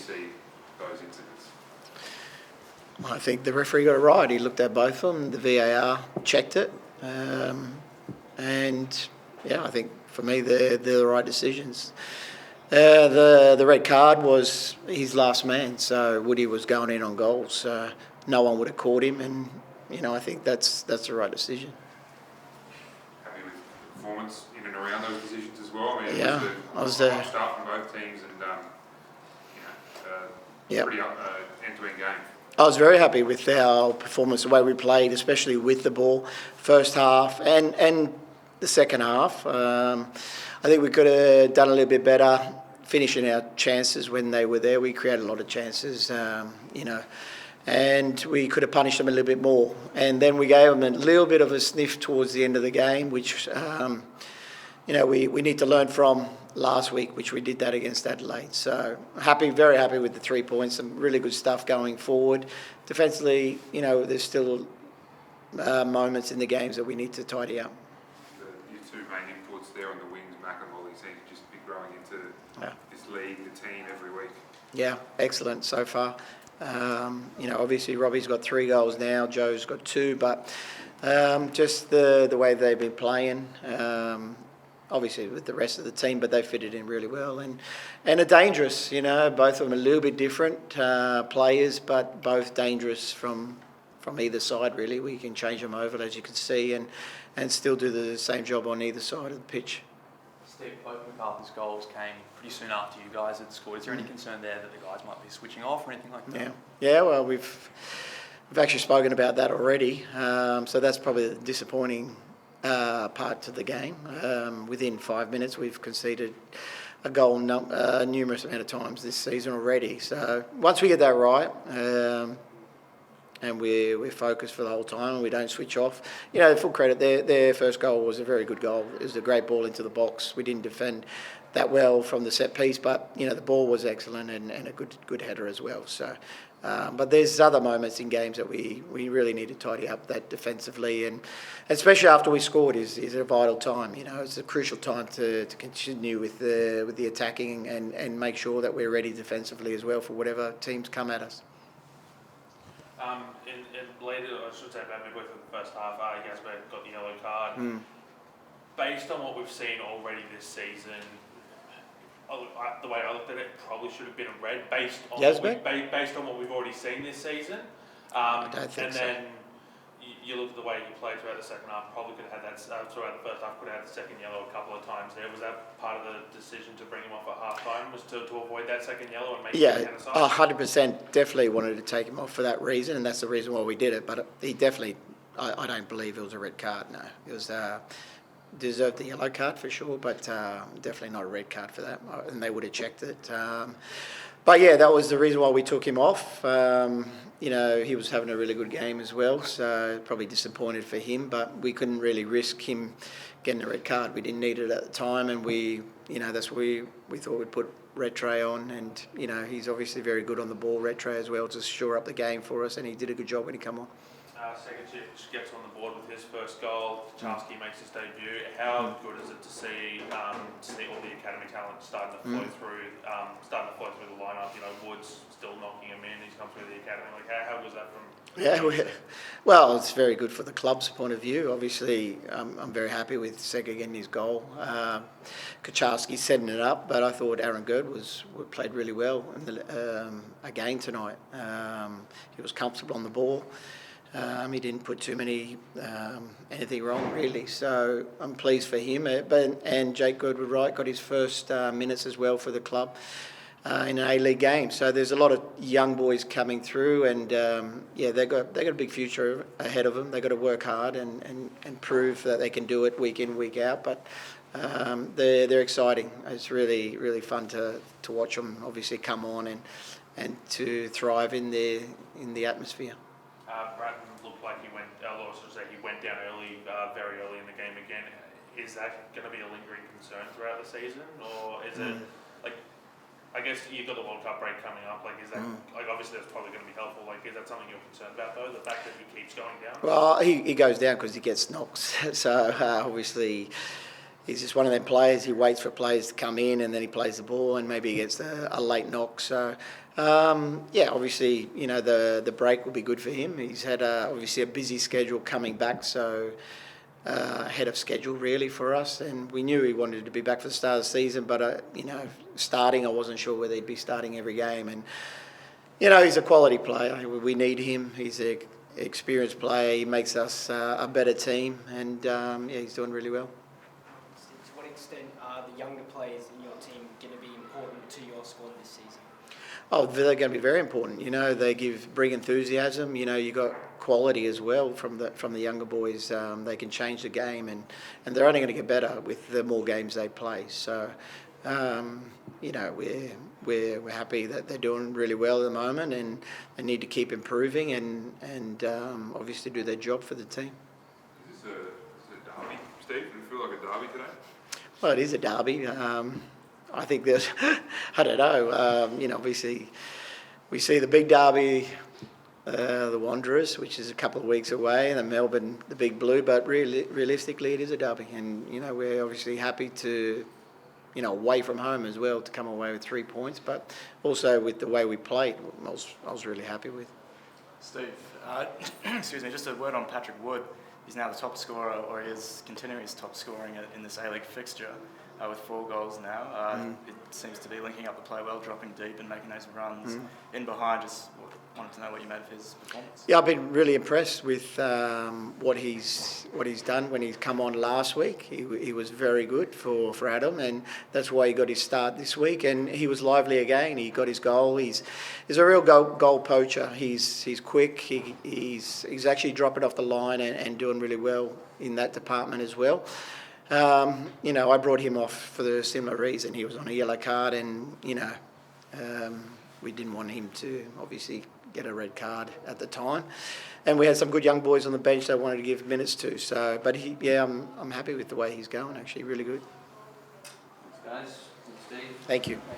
see those incidents? I think the referee got it right. He looked at both of them. The VAR checked it. And, yeah, I think for me they're the right decisions. The red card was his last man, so Woody was going in on goals. So no one would have caught him, and, I think that's the right decision. Happy with the performance in and around those decisions as well? I mean, Yeah, I was the start from both teams and, pretty end-to-end game. I was very happy with our performance, the way we played, especially with the ball, first half and the second half. I think we could have done a little bit better finishing our chances when they were there. We created a lot of chances, and we could have punished them a little bit more. And then we gave them a little bit of a sniff towards the end of the game, which, we need to learn from last week, which we did that against Adelaide. So very happy with the 3 points. Some really good stuff going forward. Defensively, there's still moments in the games that we need to tidy up. Your two main inputs there on the wings, Mac and Ollie, seem to just be growing into this league, the team every week. Yeah, excellent so far. Obviously Robbie's got 3 goals now. Joe's got 2, but just the way they've been playing. Obviously with the rest of the team, but they fitted in really well and are dangerous. Both of them a little bit different players, but both dangerous from either side. Really, we can change them over, as you can see, and still do the same job on either side of the pitch. Steve, both Macarthur's goals came pretty soon after you guys had scored. Is there any concern there that the guys might be switching off or anything like that? Yeah. Well, we've actually spoken about that already. So that's probably the disappointing part to the game. Within 5 minutes, we've conceded a goal numerous amount of times this season already. So once we get that right, and we're focused for the whole time and we don't switch off, full credit, their first goal was a very good goal. It was a great ball into the box. We didn't defend that well from the set piece, but the ball was excellent and a good header as well. So but there's other moments in games that we really need to tidy up that defensively, and especially after we scored is a vital time. It's a crucial time to continue with the attacking and make sure that we're ready defensively as well for whatever teams come at us. Later, I should say about midway through the first half, you guys got the yellow card. Based on what we've seen already this season, the way I looked at it, probably should have been a red based on what we've already seen this season. I don't think so. Then you look at the way he played throughout the second half, probably could have had that, throughout the first half, could have had the second yellow a couple of times there. Was that part of the decision to bring him off at half time, was to avoid that second yellow and make him aside? 100%. Definitely wanted to take him off for that reason, and that's the reason why we did it. But he definitely, I don't believe it was a red card, no. It was deserved the yellow card for sure, but definitely not a red card for that, and they would have checked it. But yeah, that was the reason why we took him off. He was having a really good game as well, so probably disappointed for him, but we couldn't really risk him getting a red card. We didn't need it at the time, and that's where we thought we'd put Rattray on, and he's obviously very good on the ball, Rattray as well, to shore up the game for us, and he did a good job when he came on. Second shift gets on the board with his first goal. Chomsky makes his debut. How good is it to see all the academy talent starting to flow through the lineup? Woods still knocking him in. He's come through the academy. How was that from? Yeah, well, it's very good for the club's point of view. Obviously, I'm very happy with Sega getting his goal. Kaczarski setting it up, but I thought Aaron Gerd played really well again tonight. He was comfortable on the ball. He didn't put too many anything wrong really, so I'm pleased for him. And Jake Goodwood Wright got his first minutes as well for the club in an A-League game. So there's a lot of young boys coming through, and they got a big future ahead of them. They got to work hard and prove that they can do it week in, week out. But they're exciting. It's really really fun to watch them obviously come on and to thrive in the atmosphere. Bratton looked like he went down early, very early in the game again. Is that going to be a lingering concern throughout the season, or is it I guess you've got the World Cup break coming up. Is that obviously that's probably going to be helpful. Is that something you're concerned about though? The fact that he keeps going down. Well, he goes down because he gets knocks. So obviously, he's just one of them players. He waits for players to come in and then he plays the ball and maybe he gets a late knock. So, yeah, obviously, you know, the break will be good for him. He's had obviously a busy schedule coming back, so ahead of schedule really for us. And we knew he wanted to be back for the start of the season, but, you know, starting, I wasn't sure whether he'd be starting every game. And, you know, he's a quality player. We need him. He's an experienced player. He makes us a better team. And, yeah, he's doing really well. To what extent are the younger players in your team going to be important to your squad this season? Oh, they're going to be very important. You know, they bring enthusiasm. You know, you got quality as well from the younger boys. They can change the game, and they're only going to get better with the more games they play. So, you know, we're happy that they're doing really well at the moment, and they need to keep improving and obviously do their job for the team. Is this a derby, Steve? Do you feel like a derby today? Well, it is a derby. I think there's, I don't know, you know, obviously we see the big derby, the Wanderers, which is a couple of weeks away, and then Melbourne, the Big Blue, but realistically it is a derby. And, you know, we're obviously happy to, you know, away from home as well, to come away with 3 points, but also with the way we played, I was really happy with. Steve, excuse me, just a word on Patrick Wood. He's now the top scorer, or he is continuing his top scoring in this A-League fixture with 4 goals now. It seems to be linking up the play well, dropping deep and making those runs in behind. Just wanted to know what you made of his performance. Yeah, I've been really impressed with what he's done when he's come on last week. He was very good for Adam, and that's why he got his start this week. And he was lively again. He got his goal. He's a real goal poacher. He's quick. He's actually dropping off the line and doing really well in that department as well. You know, I brought him off for the similar reason. He was on a yellow card, and you know, we didn't want him to obviously get a red card at the time. And we had some good young boys on the bench that I wanted to give minutes to. So, but yeah, I'm happy with the way he's going. Actually, really good. Thanks, guys. Thanks, Steve. Thank you.